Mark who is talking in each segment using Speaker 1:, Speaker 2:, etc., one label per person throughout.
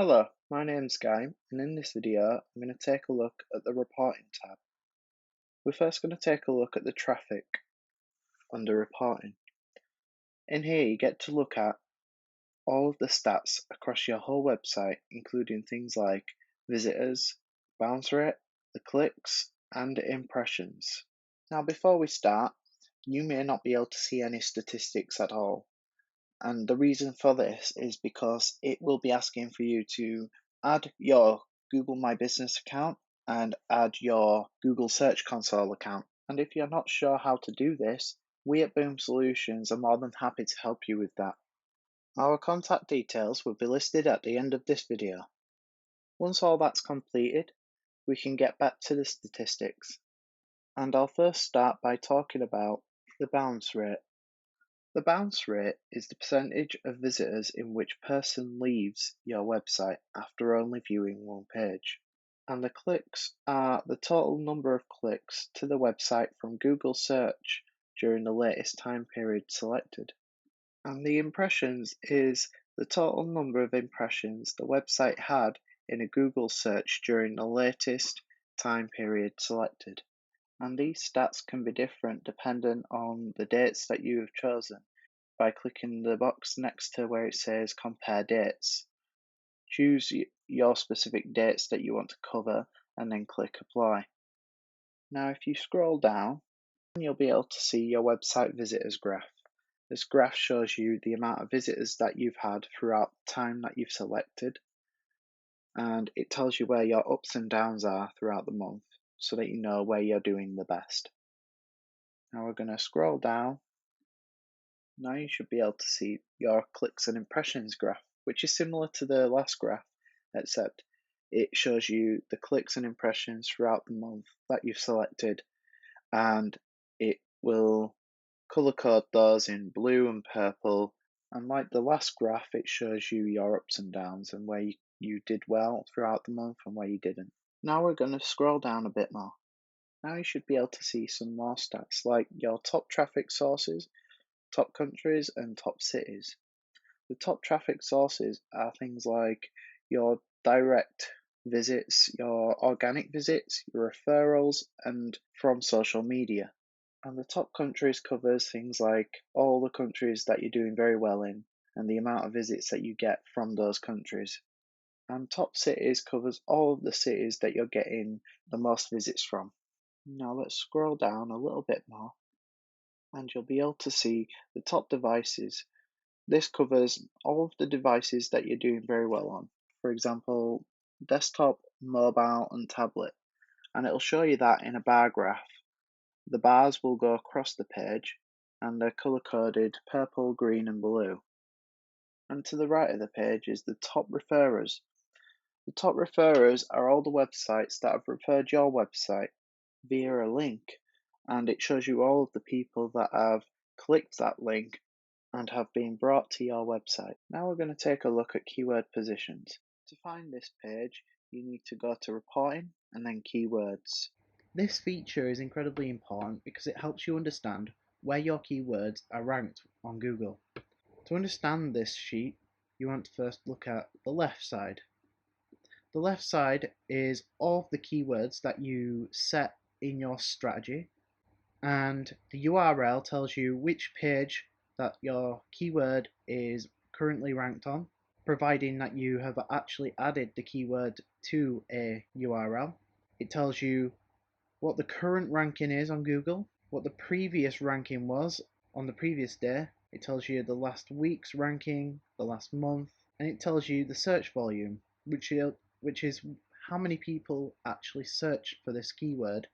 Speaker 1: Hello, my name's Guy, and in this video, I'm going to take a look at the Reporting tab. We're first going to take a look at the traffic under Reporting. In here, you get to look at all of the stats across your whole website, including things like visitors, bounce rate, the clicks, and impressions. Now, before we start, you may not be able to see any statistics at all. And the reason for this is because it will be asking for you to add your Google My Business account and add your Google Search Console account. And if you're not sure how to do this, we at Boom Solutions are more than happy to help you with that. Our contact details will be listed at the end of this video. Once all that's completed, we can get back to the statistics. And I'll first start by talking about the bounce rate. The bounce rate is the percentage of visitors in which person leaves your website after only viewing one page. And the clicks are the total number of clicks to the website from Google search during the latest time period selected. And the impressions is the total number of impressions the website had in a Google search during the latest time period selected. And these stats can be different depending on the dates that you have chosen. By clicking the box next to where it says compare dates, choose your specific dates that you want to cover and then click apply. Now if you scroll down, you'll be able to see your website visitors graph. This graph shows you the amount of visitors that you've had throughout the time that you've selected, and it tells you where your ups and downs are throughout the month so that you know where you're doing the best. Now we're going to scroll down. Now you should be able to see your clicks and impressions graph, which is similar to the last graph, except it shows you the clicks and impressions throughout the month that you've selected, and it will color code those in blue and purple. And like the last graph, it shows you your ups and downs and where you did well throughout the month and where you didn't. Now we're going to scroll down a bit more. Now you should be able to see some more stats like your top traffic sources, top countries, and top cities. The top traffic sources are things like your direct visits, your organic visits, your referrals, and from social media. And the top countries covers things like all the countries that you're doing very well in and the amount of visits that you get from those countries. And top cities covers all of the cities that you're getting the most visits from. Now let's scroll down a little bit more and you'll be able to see the top devices. This covers all of the devices that you're doing very well on. For example, desktop, mobile, and tablet. And it'll show you that in a bar graph. The bars will go across the page and they're color coded purple, green, and blue. And to the right of the page is the top referrers. The top referrers are all the websites that have referred your website via a link, and it shows you all of the people that have clicked that link and have been brought to your website. Now we're going to take a look at keyword positions. To find this page, you need to go to Reporting and then Keywords. This feature is incredibly important because it helps you understand where your keywords are ranked on Google. To understand this sheet, you want to first look at the left side. The left side is all of the keywords that you set in your strategy, and the URL tells you which page that your keyword is currently ranked on, providing that you have actually added the keyword to a URL. It tells you what the current ranking is on Google, what the previous ranking was on the previous day. It tells you the last week's ranking, the last month, and it tells you the search volume, which is how many people actually searched for this keyword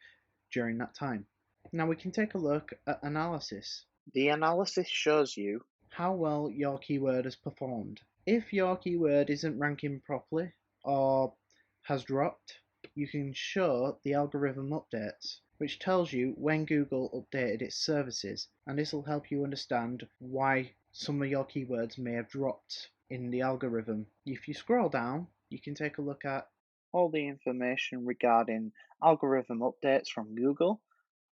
Speaker 1: during that time. Now we can take a look at analysis. The analysis shows you how well your keyword has performed. If your keyword isn't ranking properly or has dropped, you can show the algorithm updates, which tells you when Google updated its services, and this will help you understand why some of your keywords may have dropped in the algorithm. If you scroll down, you can take a look at all the information regarding algorithm updates from Google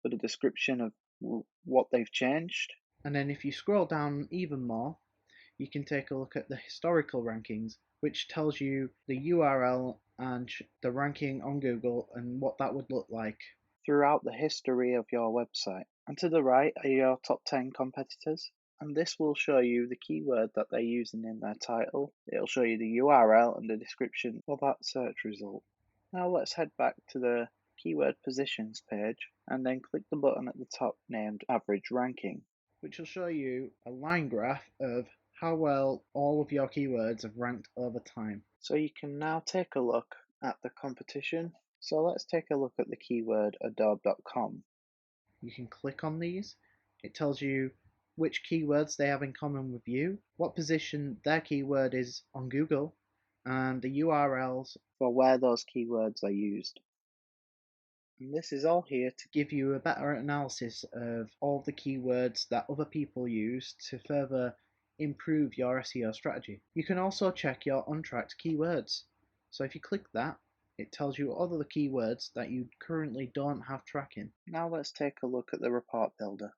Speaker 1: with a description of what they've changed. And then if you scroll down even more, you can take a look at the historical rankings, which tells you the URL and the ranking on Google and what that would look like throughout the history of your website. And to the right are your top 10 competitors. And this will show you the keyword that they're using in their title. It'll show you the URL and the description of that search result. Now let's head back to the keyword positions page and then click the button at the top named average ranking, which will show you a line graph of how well all of your keywords have ranked over time. So you can now take a look at the competition. So let's take a look at the keyword adobe.com. You can click on these. It tells you which keywords they have in common with you, what position their keyword is on Google, and the URLs for where those keywords are used. And this is all here to give you a better analysis of all the keywords that other people use to further improve your SEO strategy. You can also check your untracked keywords. So if you click that, it tells you all of the keywords that you currently don't have tracking. Now let's take a look at the report builder.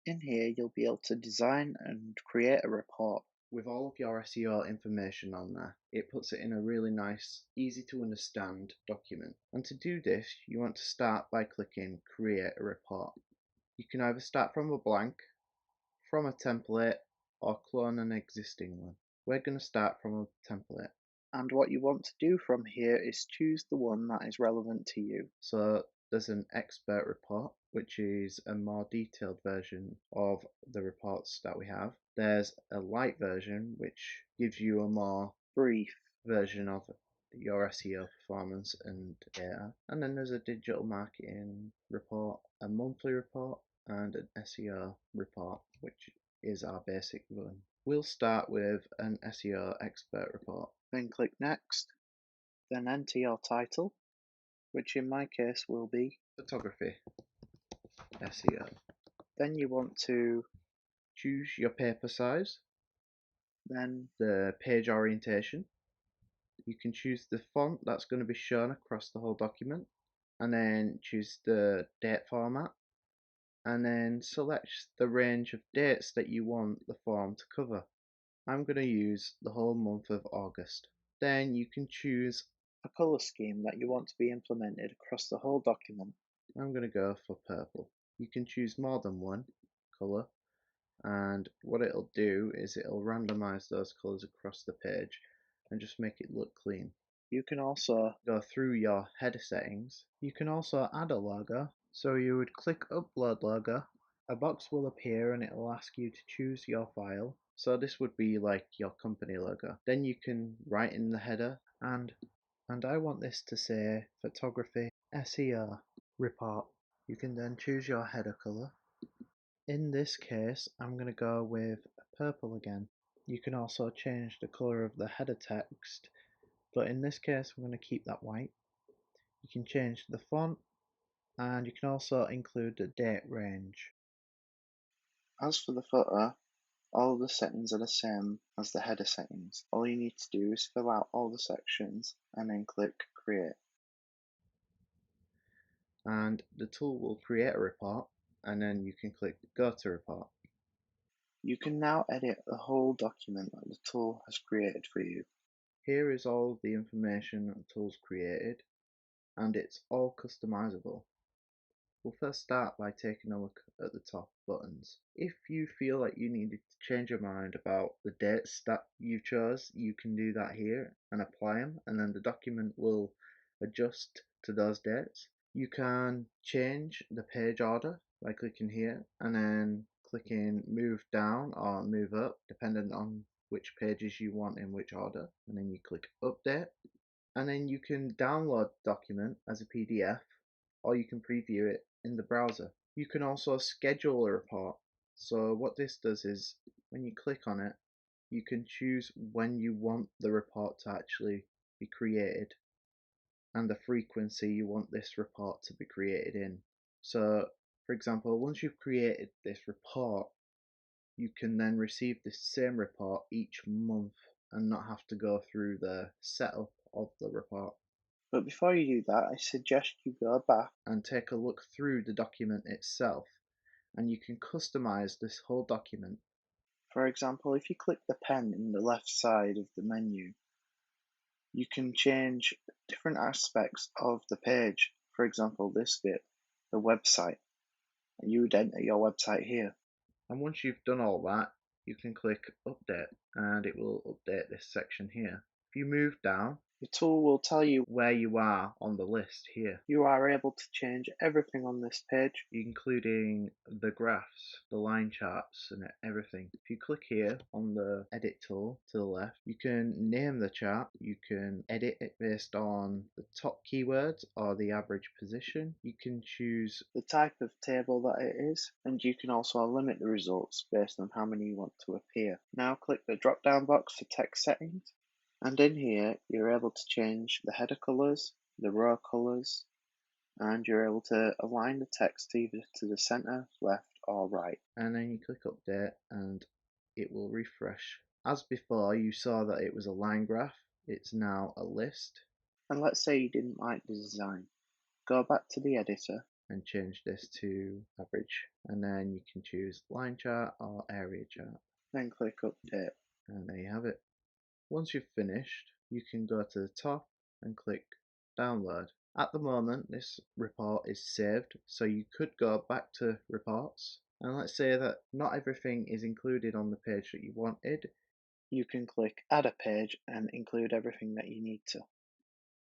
Speaker 1: In here you'll be able to design and create a report with all of your SEO information on there. It puts it in a really nice, easy to understand document. And to do this, you want to start by clicking Create a Report. You can either start from a blank, from a template, or clone an existing one. We're going to start from a template. And what you want to do from here is choose the one that is relevant to you. So there's an expert report, which is a more detailed version of the reports that we have. There's a light version, which gives you a more brief version of your SEO performance and data. And then there's a digital marketing report, a monthly report, and an SEO report, which is our basic one. We'll start with an SEO expert report. Then click Next, then enter your title, which in my case will be Photography SEO. Then you want to choose your paper size, then the page orientation. You can choose the font that's going to be shown across the whole document, and then choose the date format, and then select the range of dates that you want the form to cover. I'm going to use the whole month of August. Then you can choose a colour scheme that you want to be implemented across the whole document. I'm going to go for purple. You can choose more than one colour, and what it'll do is it'll randomise those colours across the page and just make it look clean. You can also go through your header settings. You can also add a logo. So you would click Upload Logo. A box will appear and it will ask you to choose your file. So this would be like your company logo. Then you can write in the header and I want this to say Photography SEO Report. You can then choose your header colour. In this case, I'm going to go with purple again. You can also change the colour of the header text, but in this case I'm going to keep that white. You can change the font, and you can also include the date range. As for the footer, all of the settings are the same as the header settings. All you need to do is fill out all the sections and then click Create. And the tool will create a report, and then you can click Go to Report. You can now edit the whole document that the tool has created for you. Here is all of the information that the tool's created, and it's all customizable. We'll first start by taking a look at the top buttons. If you feel like you needed to change your mind about the dates that you chose, you can do that here and apply them, and then the document will adjust to those dates. You can change the page order by clicking here and then clicking move down or move up depending on which pages you want in which order, and then you click update, and then you can download the document as a PDF or you can preview it in the browser. You can also schedule a report. So what this does is when you click on it, you can choose when you want the report to actually be created and the frequency you want this report to be created in. So for example, once you've created this report, you can then receive this same report each month and not have to go through the setup of the report. But before you do that, I suggest you go back and take a look through the document itself, and you can customize this whole document. For example, if you click the pen in the left side of the menu, you can change different aspects of the page. For example, this bit, the website, and you would enter your website here.
Speaker 2: And once you've done all that, you can click update and it will update this section here. If you move down,
Speaker 1: The tool will tell you
Speaker 2: where you are on the list here,
Speaker 1: you are able to change everything on this page,
Speaker 2: including the graphs, the line charts, and everything. If you click here on the edit tool to the left, you can name the chart, you can edit it based on the top keywords or the average position. You can choose
Speaker 1: the type of table that it is, and you can also limit the results based on how many you want to appear. Now click the drop down box for text settings, and in here you're able to change the header colours, the row colours, and you're able to align the text either to the center, left, or right.
Speaker 2: and then you click update and it will refresh. As before, you saw that it was a line graph, it's now a list.
Speaker 1: And let's say you didn't like the design. Go back to the editor
Speaker 2: and change this to average, and then you can choose line chart or area chart,
Speaker 1: then click update.
Speaker 2: and there you have it. Once you've finished, you can go to the top and click download. At the moment this report is saved, so you could go back to reports, and let's say that not everything is included on the page that you wanted.
Speaker 1: You can click add a page and include everything that you need to.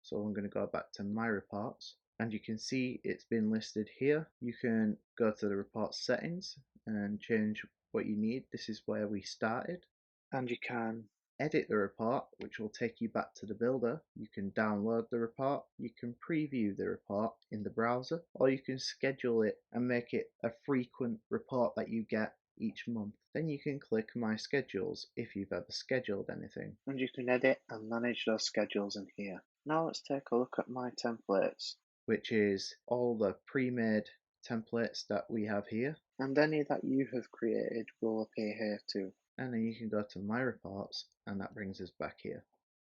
Speaker 2: So I'm going to go back to my reports, and you can see it's been listed here. You can go to the report settings and change what you need. This is where we started.
Speaker 1: And you can
Speaker 2: Edit the report, which will take you back to the builder. You can download the report, you can preview the report in the browser, or you can schedule it and make it a frequent report that you get each month. Then you can click my schedules if you've ever scheduled anything.
Speaker 1: and you can edit and manage those schedules in here. Now let's take a look at my templates,
Speaker 2: which is all the pre-made templates that we have here.
Speaker 1: and any that you have created will appear here too.
Speaker 2: And then you can go to my reports, and that brings us back here.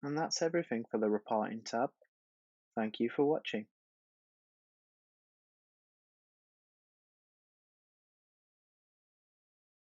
Speaker 1: And that's everything for the reporting tab. Thank you for watching.